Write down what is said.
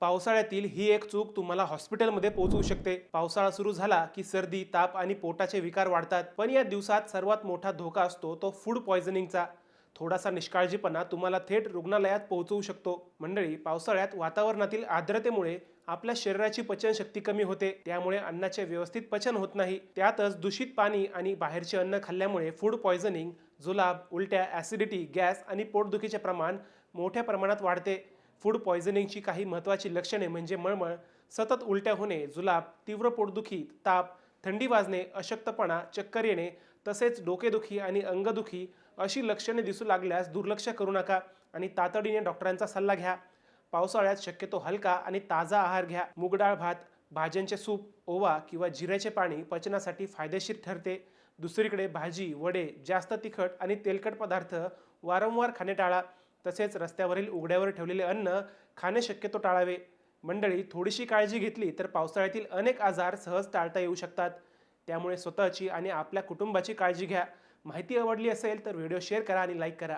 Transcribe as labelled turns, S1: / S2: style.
S1: पावसाळ्यातील ही एक चूक तुम्हाला हॉस्पिटलमध्ये पोहोचवू शकते। पावसाळा सुरू झाला की सर्दी, ताप आणि पोटाचे विकार वाढतात। पण या दिवसात सर्वात मोठा धोका असतो तो फूड पॉयझनिंगचा। थोडासा निष्काळजीपणा तुम्हाला थेट रुग्णालयात पोहोचवू शकतो। मंडळी, पावसाळ्यात वातावरणातील आर्द्रतेमुळे आपल्या शरीराची पचनशक्ती कमी होते, त्यामुळे अन्नाचे व्यवस्थित पचन होत नाही। त्यातच दूषित पाणी आणि बाहेरचे अन्न खाल्ल्यामुळे फूड पॉयझनिंग, जुलाब, उलट्या, ॲसिडिटी, गॅस आणि पोटदुखीचे प्रमाण मोठ्या प्रमाणात वाढते। फूड पॉयझनिंगची काही महत्त्वाची लक्षणे म्हणजे मळमळ, सतत उलट्या होणे, जुलाब, तीव्र पोटदुखी, ताप, थंडी वाजणे, अशक्तपणा, चक्कर येणे, तसेच डोकेदुखी आणि अंगदुखी अशी लक्षणे दिसू लागल्यास दुर्लक्ष करू नका आणि तातडीने डॉक्टरांचा सल्ला घ्या। पावसाळ्यात शक्यतो हलका आणि ताजा आहार घ्या। मूगडाळ भात, भाज्यांचे सूप, ओवा किंवा जिऱ्याचे पाणी पचनासाठी फायदेशीर ठरते। दुसरीकडे भाजी, वडे, जास्त तिखट आणि तेलकट पदार्थ वारंवार खाणे टाळा। तसेच रस्त्यावरील उघड्यावर ठेवलेले अन्न खाणे शक्यतो टाळावे। मंडळी, थोडीशी काळजी घेतली तर पावसाळ्यातील अनेक आजार सहज टाळता येऊ शकतात। त्यामुळे स्वतःची आणि आपल्या कुटुंबाची काळजी घ्या। माहिती आवडली असेल तर व्हिडिओ शेअर करा आणि लाईक करा।